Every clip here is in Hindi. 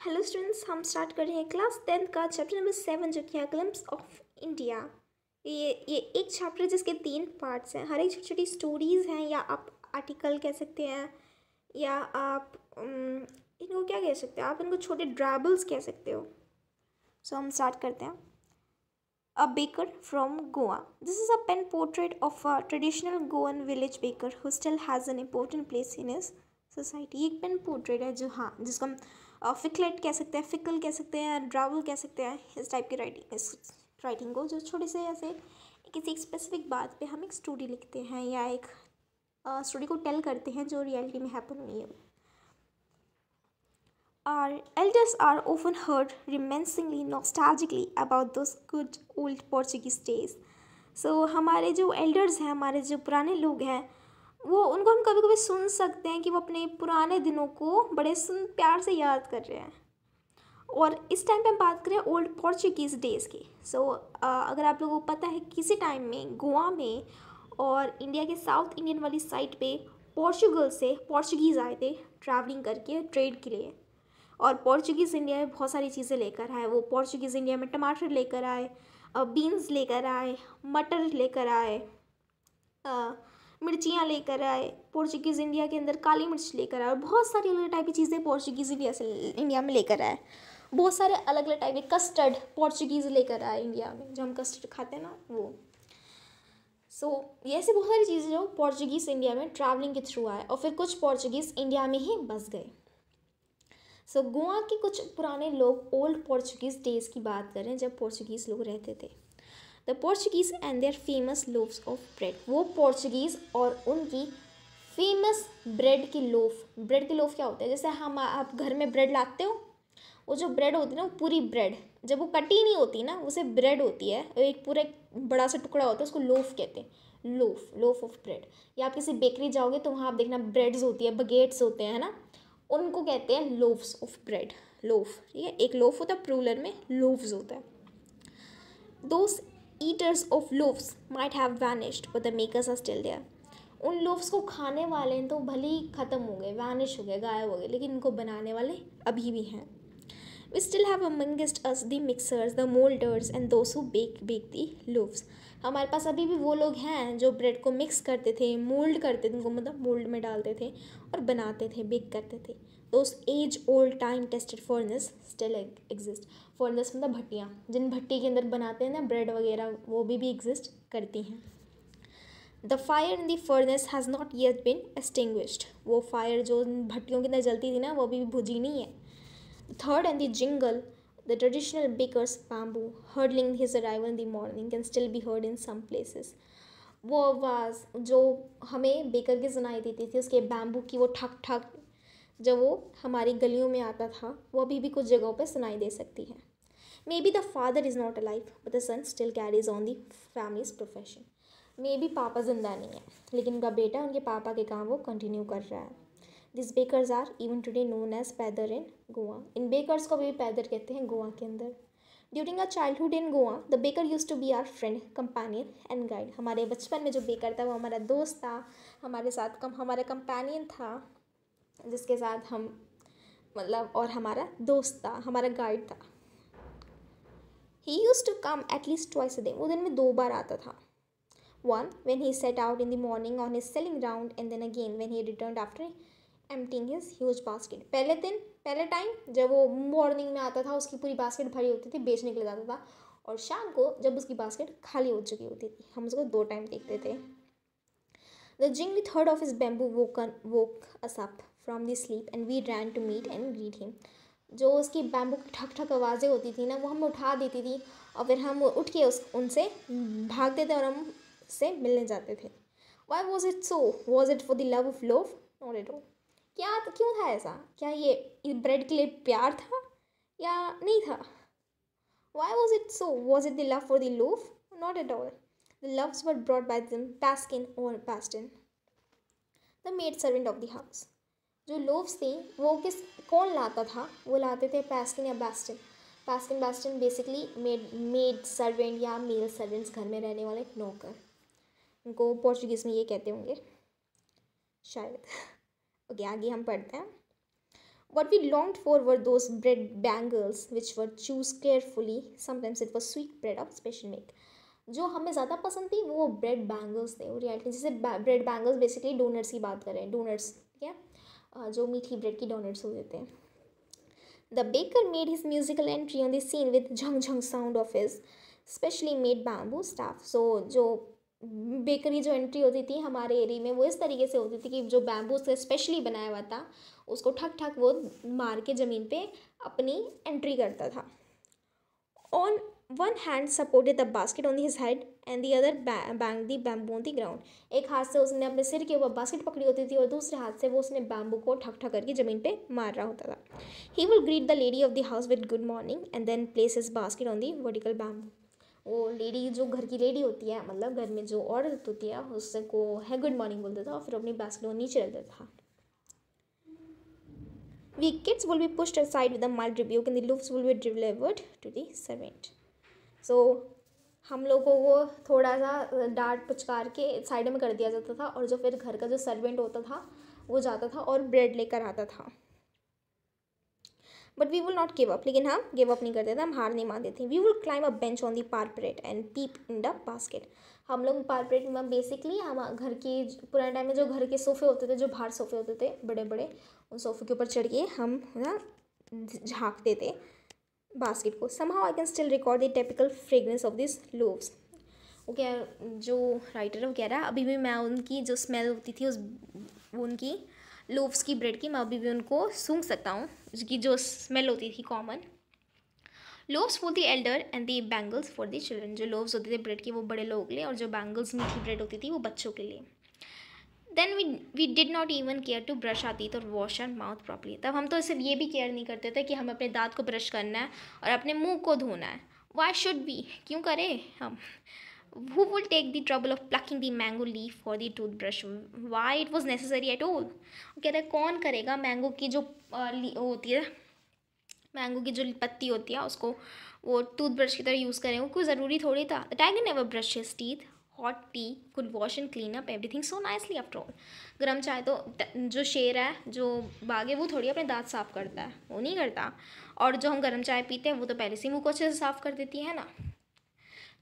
हेलो स्टूडेंट्स, हम स्टार्ट कर रहे हैं क्लास 10th का चैप्टर नंबर 7 जो कि है ग्लिम्स ऑफ इंडिया। ये एक चैप्टर है जिसके 3 पार्ट्स हैं। हर एक छोटी छोटी स्टोरीज़ हैं, या आप आर्टिकल कह सकते हैं, या आप इनको क्या कह सकते हैं, आप इनको छोटे ड्राबल्स कह सकते हो। सो हम स्टार्ट करते हैं। A baker from Goa. This is a pen portrait of a traditional Goan village baker who still has an important place in his society. एक पेन पोर्ट्रेट है जो, हाँ, जिसको हम फिकलेट कह सकते हैं, फिकल कह सकते हैं, ड्रावल कह सकते हैं। इस टाइप की राइटिंग, इस राइटिंग को जो छोटे से ऐसे किसी एक स्पेसिफिक बात पे हम एक स्टोरी लिखते हैं या एक स्टोरी को टेल करते हैं जो रियलिटी में हैपन हुई है। Our elders are often heard reminiscing nostalgically about those good old Portuguese days. So हमारे जो elders हैं, हमारे जो पुराने लोग हैं, वो उनको हम कभी कभी सुन सकते हैं कि वो अपने पुराने दिनों को बड़े प्यार से याद कर रहे हैं। और इस टाइम पे हम बात करें ओल्ड पोर्चुगीज़ डेज़ की। सो अगर आप लोगों को पता है किसी टाइम में गोवा में और इंडिया के साउथ इंडियन वाली साइड पे पोर्चुगल से पोर्चुगीज़ आए थे ट्रैवलिंग करके ट्रेड के लिए। और पोर्चुगीज़ इंडिया में बहुत सारी चीज़ें लेकर आए। वो पोर्चुगीज़ इंडिया में टमाटर लेकर आए, बीन्स लेकर आए, मटर लेकर आए, मिर्चियाँ लेकर आए। पोर्चुगीज़ इंडिया के अंदर काली मिर्च लेकर आए और बहुत सारी अलग टाइप की चीज़ें पोर्चुगीज़ इंडिया में लेकर आए। बहुत सारे अलग अलग टाइप के कस्टर्ड पोर्चुगीज़ लेकर आए इंडिया में, जो हम कस्टर्ड खाते हैं ना, वो। ये ऐसी बहुत सारी चीज़ें जो पोर्चुगीज़ इंडिया में ट्रैवलिंग के थ्रू आए और फिर कुछ पोर्चुगीज़ इंडिया में ही बस गए। गोवा के कुछ पुराने लोग ओल्ड पोर्चुगीज़ डेज की बात करें जब पोर्चुगीज़ लोग रहते थे। The Portuguese and their famous loaves of bread. वो पोर्चुगीज़ और उनकी फेमस ब्रेड की लोफ क्या होता है? जैसे हम आप घर में ब्रेड लाते हो, वो जो ब्रेड होती है ना, वो पूरी ब्रेड जब वो कटी नहीं होती ना, उसे ब्रेड होती है, एक पूरा बड़ा सा टुकड़ा होता है, उसको लोफ कहते हैं। Loaf of bread. या आप किसी बेकरी जाओगे तो वहाँ आप देखना ब्रेड्स होती है, बगेट्स होते हैं, है ना, उनको कहते हैं लोव्स ऑफ ब्रेड। लोफ, ठीक है, एक लोफ होता है, प्लूरल में लोव्स होता है। Those eaters of loaves might have vanished but the makers are still there. उन लोव्स को खाने वाले तो भले ही ख़त्म हो गए, वैनिश हो गए, गायब हो गए, लेकिन इनको बनाने वाले अभी भी हैं। We still have amongst us the mixers, the molders and those who bake the loaves. हमारे पास अभी भी वो लोग हैं जो ब्रेड को मिक्स करते थे, मोल्ड करते थे, उनको मतलब मोल्ड में डालते थे और बनाते थे, बेक करते थे। Those age old time tested furnace still exist. Furnace मतलब भट्टियाँ, जिन भट्टी के अंदर बनाते हैं ना ब्रेड वगैरह, वो भी एग्जिस्ट करती हैं। The fire in the furnace has not yet been extinguished. वो फायर जो भट्टियों के अंदर जलती थी ना, वो अभी भी बुझी नहीं है। Third, and the jingle, the traditional baker's bamboo hurdling his arrival in the morning can still be heard in some places. वो आवाज़ जो हमें बेकर की सुनाई देती थी, उसके बैम्बू की वो ठक ठक, जब वो हमारी गलियों में आता था, वो अभी भी कुछ जगहों पे सुनाई दे सकती है। Maybe the father is not alive but the son still carries on the family's profession. Maybe पापा जिंदा नहीं है, लेकिन उनका बेटा उनके पापा के काम वो कंटिन्यू कर रहा है। This bakers are even today known as पैदर इन गोवा। इन बेकर्स को भी पैदर कहते हैं गोवा के अंदर। During our childhood in Goa the baker used to be our friend, companion and guide. हमारे बचपन में जो बेकर था वो हमारा दोस्त था, हमारे साथ हमारा कंपेनियन था, जिसके साथ हम मतलब, और हमारा दोस्त था, हमारा गाइड था। He used to come at least twice a day. वो दिन में 2 बार आता था। One, when he set out in the morning on his selling round, and then again when he returned after emptying his huge basket. पहले टाइम जब वो मॉर्निंग में आता था, उसकी पूरी बास्केट भरी होती थी, बेचने के लिए जाता था, और शाम को जब उसकी बास्केट खाली हो चुकी होती थी, हम उसको 2 टाइम देखते थे। The jingly third of his bamboo woke us up from the sleep and we ran to meet and greet him. जो उसकी बैम्बू की ठक ठक आवाज़ें होती थी ना, वो हमें उठा देती थी और फिर हम उठ के उनसे भागते थे और हम से मिलने जाते थे। Why was it so? Was it for the love of loaf? Not at all. क्यों था ऐसा? क्या ये ब्रेड के लिए प्यार था या नहीं था? Why was it so? Was it the love for the loaf? Not at all. The loaves were brought by them Paskine और Paston, the maid servant of the house. जो लोव्स थे वो कौन लाता था? वो लाते थे पैस्किन या बैस्टन। पैस्किन बेसिकली मेड सर्वेंट या मेल सर्वेंट्स, घर में रहने वाले नौकर, उनको पोर्चुगीज़ में ये कहते होंगे शायद। ओके, आगे हम पढ़ते हैं। What we longed for were those bread bangles which were choose carefully. Sometimes it was sweet bread of special make. जो हमें ज़्यादा पसंद थी वो ब्रेड बैंगल्स थे, वो रियलिटी जैसे ब्रेड बैंगल्स बेसिकली डोनट्स की बात करें, डोनट्स ठीक है, जो मीठी ब्रेड की डोनट्स होते थे. The baker made his musical entry on the scene with Jhang Jhang sound of his specially made bamboo staff. So जो बेकर की जो एंट्री होती थी हमारे एरिया में वो इस तरीके से होती थी कि जो बैम्बू से स्पेशली बनाया हुआ था उसको ठक ठक वो मार के ज़मीन पे अपनी एंट्री करता था. On one hand supported the basket on his head and the other banged the bamboo on the ground. एक हाथ से उसने अपने सिर के ऊपर बास्केट पकड़ी होती थी और दूसरे हाथ से वो उसने बैम्बू को ठक ठक करके ज़मीन पे मार रहा होता था. He will greet the lady of the house with good morning and then place his basket on the vertical bamboo. वो लेडी जो घर की लेडी होती है, मतलब घर में जो औरत होती है उससे को है गुड मॉर्निंग बोलता था और फिर अपनी बास्केट को नीचे रख देता था. We kids will be pushed aside with a mild rebuke and the loaves will be delivered to the servant. So हम लोगों को थोड़ा सा डांट पुचकार के साइड में कर दिया जाता था और जो फिर घर का जो सर्वेंट होता था वो जाता था और ब्रेड लेकर आता था. But we will not give up, लेकिन हम गिव अप नहीं करते थे, हम हार नहीं मानते थे. We will climb a bench on the parapet and peep in the basket. हम लोग पार्परेट में बेसिकली हम घर की पुराने टाइम में जो घर के सोफ़े होते थे, जो बाहर सोफ़े होते थे बड़े बड़े, उन सोफ़े के ऊपर चढ़ के हम ना झाँकते थे बास्केट को. somehow I can still record the typical fragrance of these loaves. वो क्या जो राइटर है वो कह रहा है अभी भी मैं उनकी जो स्मेल होती थी उस उनकी लोव्स की ब्रेड की मैं अभी भी उनको सूंघ सकता हूँ, उसकी जो स्मेल होती थी common. Loaves for the Elder and the bangles for the children. जो लोव्स होते थे ब्रेड के वो बड़े लोगों के लिए और जो बैंगल्स मीठी ब्रेड होती थी वो बच्चों के लिए. Then we did not even care to brush our teeth और वॉश आर माउथ प्रॉपरली. तब हम तो सिर्फ ये भी केयर नहीं करते थे कि हम अपने दांत को ब्रश करना है और अपने मुंह को धोना है. वाई शुड वी, क्यों करें हम. Who will take the trouble of plucking the mango leaf for the toothbrush? Why it was necessary at all? वो कहते हैं कौन करेगा मैंगो की जो होती है, मैंगो की जो पत्ती होती है उसको वो टूथब्रश की तरह यूज़ करें, वो कोई ज़रूरी थोड़ी था. The tiger never brushed his teeth. Hot tea could wash and clean up everything so nicely after all. गर्म चाय तो जो शेर है जो बाघ है वो थोड़ी अपने दांत साफ़ करता है, वो नहीं करता. और जो हम गर्म चाय पीते हैं वो तो पहले से मुँह को अच्छे से साफ़ कर देती है ना.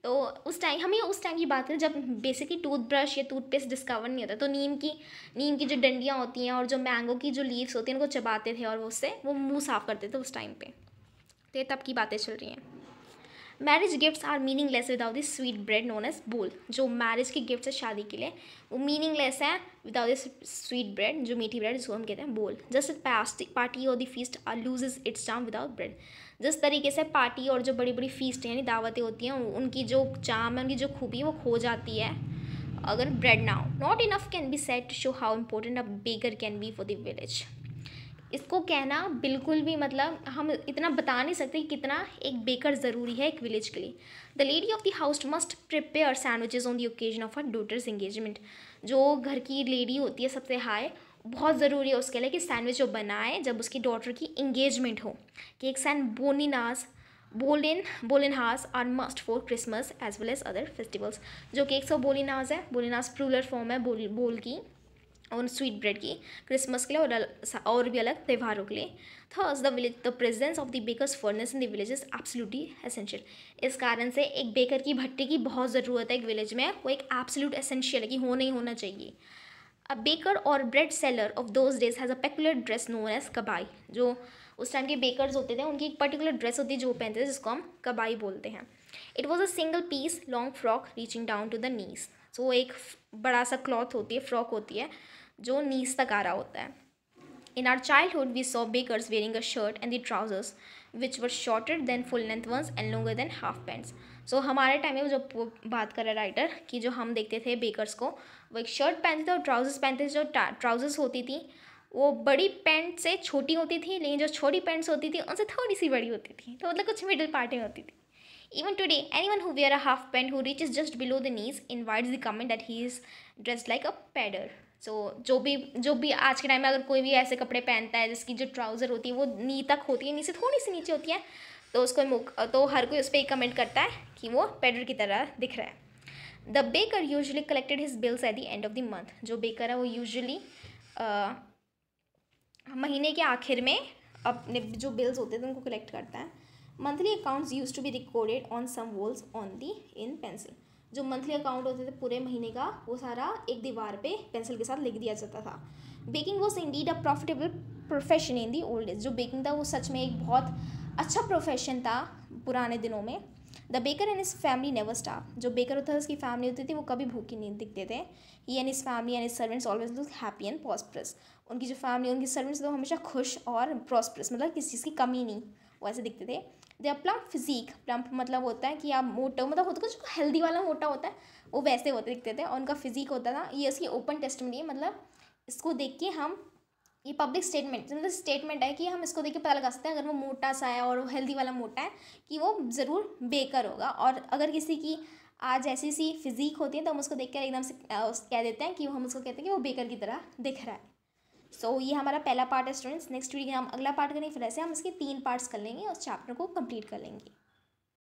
तो उस टाइम हमें उस टाइम की बात करें जब बेसिकली टूथब्रश या टूथपेस्ट डिस्कवर नहीं होता, तो नीम की जो डंडियाँ होती हैं और जो मैंगो की जो लीव्स होती हैं उनको चबाते थे और उससे वो मुंह साफ़ करते थे उस टाइम पे. तो ये तब की बातें चल रही हैं. Marriage gifts are meaningless without this sweet bread known as bol. जो मैरिज के गिफ्ट्स है शादी के लिए वो मीनिंगलेस है विदाउट दिस स्वीट ब्रेड, जो मीठी ब्रेड जिसको हम कहते हैं बोल. जस्ट पार्टी और the feast are loses its charm without bread. जिस तरीके से पार्टी और जो बड़ी बड़ी फीस्ट यानी दावतें होती हैं उनकी जो चार्म है, उनकी जो खूबी है वो खो जाती है अगर ब्रेड ना हो. Not enough can be said to show how important a baker can be for the village. इसको कहना बिल्कुल भी मतलब हम इतना बता नहीं सकते कि कितना एक बेकर ज़रूरी है एक विलेज के लिए. The lady of the house must prepare sandwiches on the occasion of her daughter's engagement. जो घर की लेडी होती है सबसे हाई, बहुत ज़रूरी है उसके लिए कि सैंडविच जो बनाए जब उसकी डॉटर की इंगेजमेंट हो. Cakes and bolinhas are must for Christmas as well as other festivals. जो केक्स और बोलिनास है, बोलिनास प्लूरल फॉर्म है बोल की और स्वीट ब्रेड की, क्रिसमस के लिए और भी अलग त्योहारों के लिए. Thus the presence of the baker's furnace in the village is absolutely essential. इस कारण से एक बेकर की भट्टी की बहुत ज़रूरत है एक विलेज में, वो एक एब्सोल्यूट एसेंशियल है कि होना चाहिए. अ बेकर और bread seller of those days has a peculiar dress known as कबाई. जो उस टाइम के बेकर्स होते थे उनकी एक पर्टिकुलर ड्रेस होती है जो पहनते थे जिसको हम कबाई बोलते हैं. It was a single piece long frock reaching down to the knees. सो एक बड़ा सा क्लॉथ होती है, फ्रॉक होती है जो नीज तक आ रहा होता है. In our childhood, we saw bakers wearing a shirt and the trousers, which were shorter than full-length ones and longer than half pants. So हमारे टाइम में जो बात कर रहा है राइटर कि जो हम देखते थे बेकर्स को वो एक शर्ट पहनते थे और ट्राउजर्स पहनते थे. जो ट्राउजर्स होती थी वो बड़ी पैंट से छोटी होती थी, लेकिन जो छोटी पैंट्स होती थी उनसे थोड़ी सी बड़ी होती थी, तो मतलब कुछ मिडिल पार्ट में होती थी. Even today, anyone who wear a half pant who reaches just below the knees invites the comment that he is dressed like a pedder. सो जो भी आज के टाइम में अगर कोई भी ऐसे कपड़े पहनता है जिसकी जो ट्राउज़र होती है वो नी तक होती है, नी से थोड़ी सी नीचे होती है, तो उसको तो हर कोई उस पर एक कमेंट करता है कि वो पेडर की तरह दिख रहा है. The baker usually collected his bills at the end of the month. जो बेकर है वो यूजुअली महीने के आखिर में अपने जो बिल्स होते थे उनको कलेक्ट करता है। Monthly accounts used to be recorded on some walls on the in pencil. जो मंथली अकाउंट होते थे पूरे महीने का, वो सारा एक दीवार पे पेंसिल के साथ लिख दिया जाता था। Baking was indeed a profitable profession in the old days. जो बेकिंग था वो सच में एक बहुत अच्छा प्रोफेशन था पुराने दिनों में। The baker and his family never starve. जो बेकर होता था उसकी फैमिली होती थी वो कभी भूखी नहीं दिखते थे। He and his family and his servants always look happy and prosperous. उनकी जो फैमिली, उनकी सर्वेंट्स तो हमेशा खुश और प्रॉस्परस, मतलब किसी चीज़ की कमी नहीं, वैसे दिखते थे। दे प्लम्प फिजिक। प्लम्प मतलब होता है कि आप मोटे, मतलब होता है जो हेल्दी वाला मोटा होता है वो वैसे होते दिखते थे। और उनका फिजिक होता था, ये उसकी ओपन टेस्टमनी है, मतलब इसको देख के हम, ये पब्लिक स्टेटमेंट, मतलब स्टेटमेंट है कि हम इसको देख के पता लगा सकते हैं अगर वो मोटा सा है और वो हेल्दी वाला मोटा है कि वो ज़रूर बेकर होगा। और अगर किसी की आज ऐसी सी फिजिक होती है तो हम उसको देख कर एकदम से कह देते हैं कि हम उसको कहते हैं कि वो बेकर की तरह दिख रहा है। सो ये हमारा पहला पार्ट है स्टूडेंट्स। नेक्स्ट वीडियो हम अगला पार्ट करेंगे, फिर ऐसे हम इसके 3 पार्ट्स कर लेंगे और चैप्टर को कंप्लीट कर लेंगे।